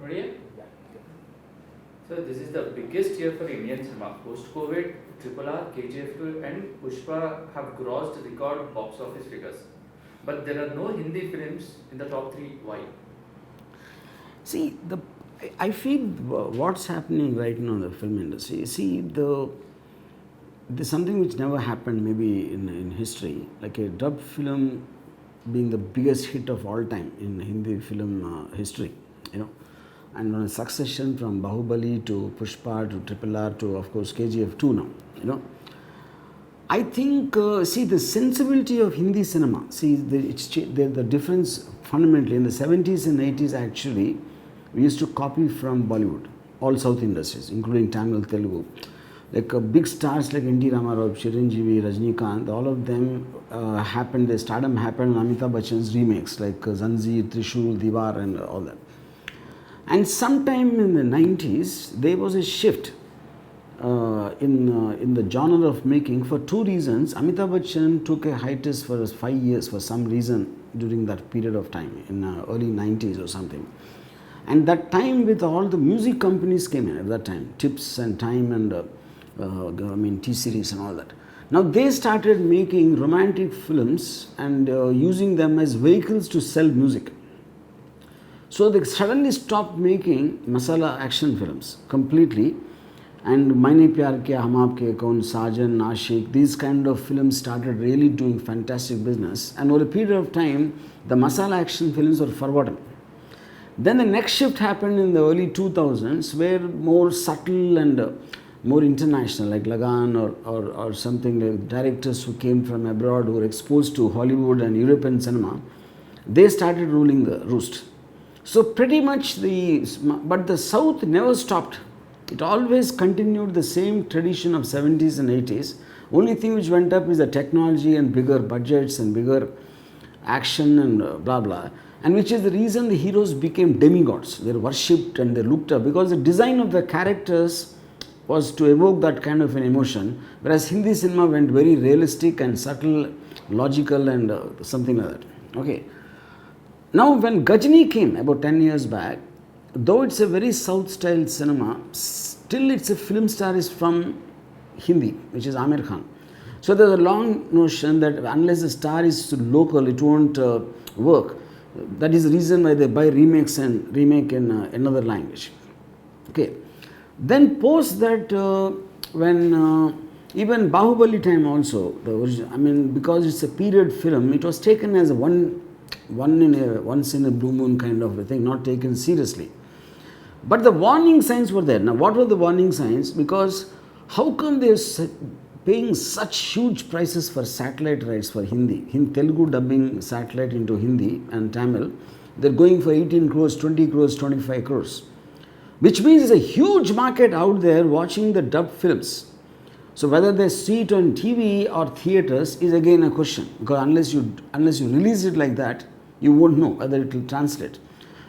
Ready? Yeah. So this is the biggest year for Indian cinema. Post-COVID, Triple R, KGF2 and Pushpa have grossed record box office figures. But there are no Hindi films in the top three. Why? See, I feel what's happening right now in the film industry. See, there's something which never happened maybe in history, like a dub film being the biggest hit of all time in Hindi film history, you know. And on a succession from Bahubali to Pushpa to Triple R to, of course, KGF2 now, you know. I think, see, the sensibility of Hindi cinema, see, the difference fundamentally in the 70s and 80s actually, we used to copy from Bollywood, all South industries, including Tamil, Telugu. Like big stars like N.T. Ramarao, Chiranjeevi, Rajnikant, all of them happened, their stardom happened on Amitabh Bachchan's remakes like Zanjeer, Trishul, Diwar and all that. And sometime in the 90s, there was a shift in the genre of making for two reasons. Amitabh Bachchan took a hiatus for 5 years for some reason during that period of time in early 90s or something. And that time with all the music companies came in at that time, Tips and Time and T-Series and all that. Now they started making romantic films and using them as vehicles to sell music. So they suddenly stopped making masala action films completely, and Maine Pyar Kiya, Hum Aapke Kaun, Sajan, Ashik, these kind of films started really doing fantastic business, and over a period of time the masala action films were forgotten. Then the next shift happened in the early 2000s where more subtle and more international, like Lagan or something, like directors who came from abroad who were exposed to Hollywood and European cinema, they started ruling the roost. So pretty much but the South never stopped. It always continued the same tradition of 70s and 80s. Only thing which went up is the technology and bigger budgets and bigger action and blah blah. And which is the reason the heroes became demigods. They were worshipped and they looked up because the design of the characters was to evoke that kind of an emotion, whereas Hindi cinema went very realistic and subtle, logical and something like that. Okay. Now when Ghajini came about 10 years back, though it's a very South style cinema, still it's a film star is from Hindi, which is Amir Khan. So there's a long notion that unless the star is local, it won't work. That is the reason why they buy remakes and remake in another language. Okay. Then post that when even Bahubali time also, the original, because it's a period film, it was taken as a once in a blue moon kind of a thing, not taken seriously. But the warning signs were there. Now, what were the warning signs? Because how come they're paying such huge prices for satellite rights for Hindi? Telugu dubbing satellite into Hindi and Tamil, they're going for 18 crores, 20 crores, 25 crores. Which means there's a huge market out there watching the dub films. So whether they see it on TV or theatres is again a question, because unless you release it like that, you won't know whether it will translate.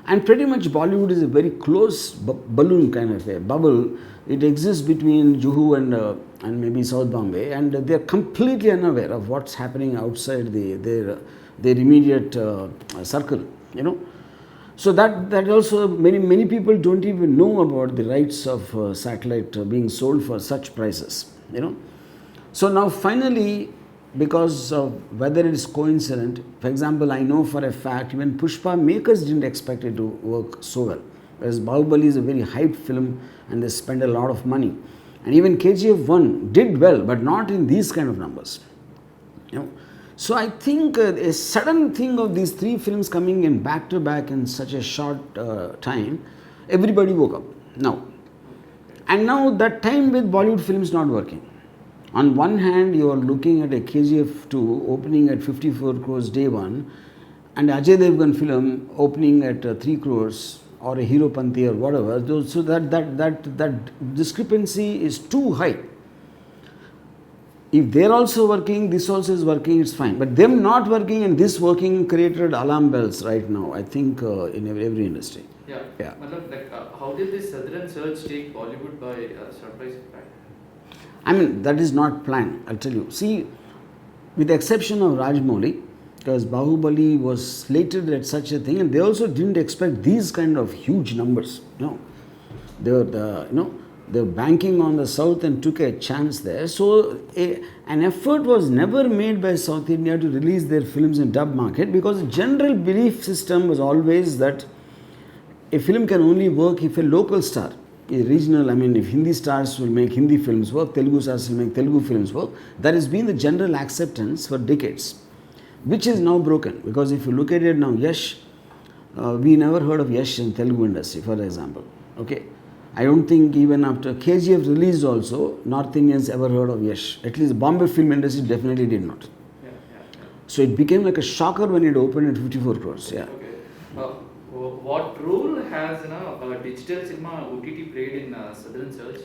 And pretty much Bollywood is a very close balloon kind of a bubble. It exists between Juhu and maybe South Bombay, and they are completely unaware of what's happening outside their immediate circle, you know. So that also many people don't even know about the rights of satellite being sold for such prices, you know. So now finally, because of whether it is coincident, for example, I know for a fact even Pushpa makers didn't expect it to work so well, whereas Bahubali is a very hyped film and they spent a lot of money, and even KGF1 did well, but not in these kind of numbers, you know. So I think a sudden thing of these three films coming in back to back in such a short time, everybody woke up now. And now that time with Bollywood films not working. On one hand, you are looking at a KGF2 opening at 54 crores day one, and Ajay Devgan film opening at 3 crores or a Hero Panthi or whatever. So that discrepancy is too high. If they're also working, this also is working, it's fine. But them not working and this working created alarm bells right now, I think, in every industry. Yeah. How did this sudden surge take Bollywood by surprise? That is not planned, I'll tell you. See, with the exception of Rajamouli, because Bahubali was slated at such a thing, and they also didn't expect these kind of huge numbers. They were they were banking on the South and took a chance there. So an effort was never made by South India to release their films in dub market, because the general belief system was always that a film can only work if a local star, a regional, if Hindi stars will make Hindi films work, Telugu stars will make Telugu films work. That has been the general acceptance for decades, which is now broken. Because if you look at it now, Yash, we never heard of Yash in Telugu industry, for example. Okay, I don't think even after KGF released also, North Indians ever heard of Yash. At least Bombay film industry definitely did not. So it became like a shocker when it opened at 54 crores. Yeah. Okay. What role has digital cinema OTT played in Southern Search?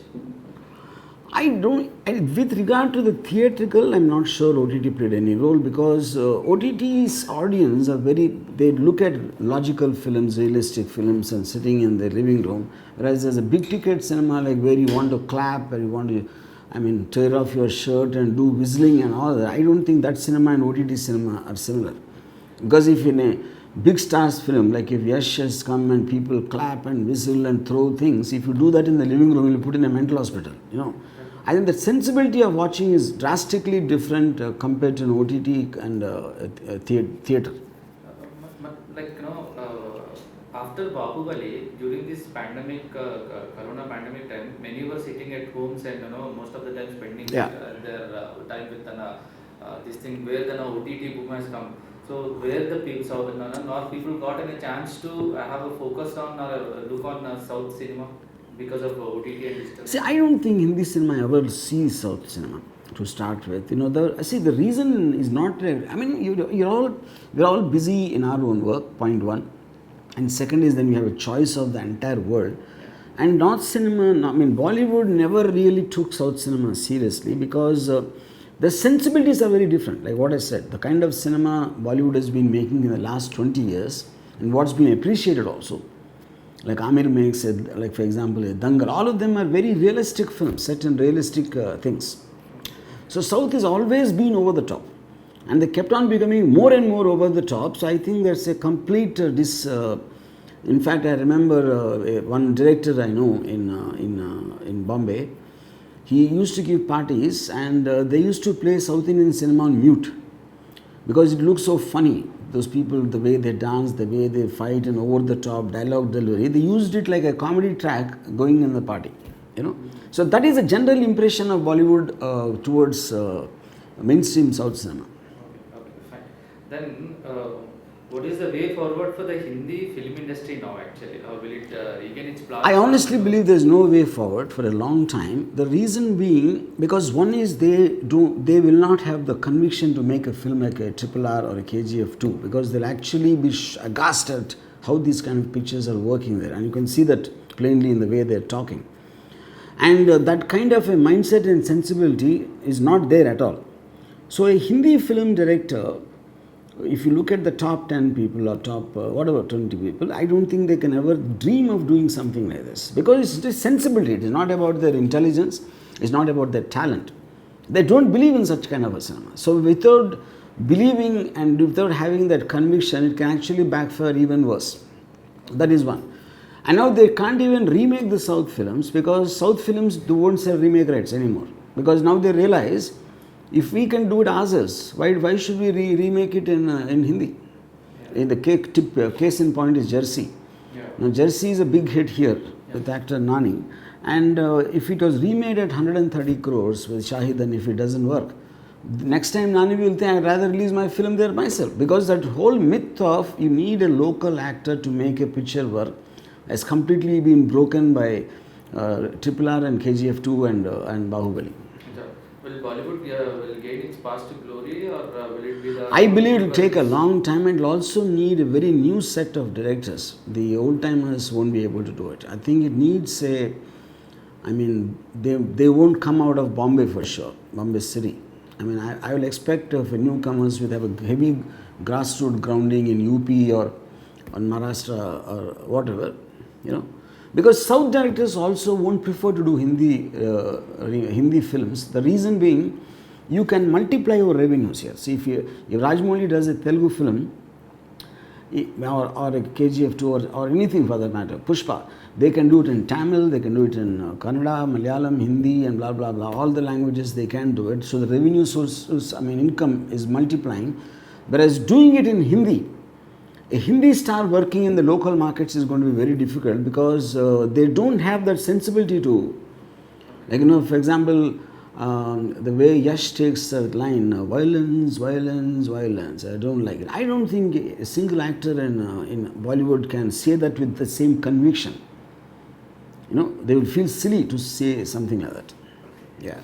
With regard to the theatrical, I'm not sure OTT played any role, because OTT's audience are they look at logical films, realistic films, and sitting in their living room. Whereas there's a big ticket cinema, like where you want to clap, where you want to, tear off your shirt and do whistling and all that. I don't think that cinema and OTT cinema are similar. Because if in a big stars film, like if Yash has come and people clap and whistle and throw things, if you do that in the living room, you'll put in a mental hospital, I think the sensibility of watching is drastically different compared to an OTT and theatre. After Bahubali, during this pandemic, Corona pandemic time, many were sitting at homes and most of the time spending their time with this thing where the OTT boom has come. So where the people got a chance to have a focus on look on South cinema because of OTT and digital. See, I don't think Hindi cinema ever sees South cinema to start with. The reason is not. we're all busy in our own work. Point one, and second is then we have a choice of the entire world. And North cinema, Bollywood never really took South cinema seriously, because the sensibilities are very different. Like what I said, the kind of cinema Bollywood has been making in the last 20 years and what's been appreciated also. Like Amir makes, like for example, a Dangal. All of them are very realistic films, set in realistic things. So South has always been over the top. And they kept on becoming more and more over the top. So I think that's a complete in fact, I remember one director I know in Bombay. He used to give parties and they used to play South Indian cinema on mute, because it looks so funny. Those people, the way they dance, the way they fight, and over the top dialogue delivery, they used it like a comedy track going in the party. So that is a general impression of Bollywood towards mainstream South cinema. Okay, fine. Then what is the way forward for the Hindi film industry now actually? Will it regain its place? I honestly believe there is no way forward for a long time. The reason being, because one is they will not have the conviction to make a film like a RRR or a KGF 2, because they'll actually be aghast at how these kind of pictures are working there. And you can see that plainly in the way they're talking. And that kind of a mindset and sensibility is not there at all. So a Hindi film director, if you look at the top 10 people or top 20 people, I don't think they can ever dream of doing something like this, because it's just sensibility. It is not about their intelligence. It's not about their talent. They don't believe in such kind of a cinema. So without believing and without having that conviction, it can actually backfire even worse. That is one. And now they can't even remake the South films, because South films won't sell remake rights anymore. Because now they realize, if we can do it ourselves, why should we remake it in Hindi? In the case in point is Jersey. Now Jersey is a big hit here with actor Nani, and if it was remade at 130 crores with Shahid, and if it doesn't work, next time Nani will think, I'd rather release my film there myself, because that whole myth of you need a local actor to make a picture work has completely been broken by RRR and KGF 2 and Bahubali. Will Bollywood will gain its past glory, or will it be the... I believe it will take a long time, and it will also need a very new set of directors. The old timers won't be able to do it. I think it needs they won't come out of Bombay for sure, Bombay city. I will expect of newcomers will have a heavy grassroots grounding in UP or Maharashtra or whatever, Because South directors also won't prefer to do Hindi films. The reason being, you can multiply your revenues here. See, if Rajmouli does a Telugu film, or a KGF2 or anything for that matter, Pushpa, they can do it in Tamil, they can do it in Kannada, Malayalam, Hindi and blah blah blah, all the languages they can do it. So the revenue source, income is multiplying. Whereas doing it in Hindi, a Hindi star working in the local markets is going to be very difficult because they don't have that sensibility to, like, for example, the way Yash takes that line, violence, violence, violence, I don't like it. I don't think a single actor in Bollywood can say that with the same conviction. They will feel silly to say something like that. Yeah.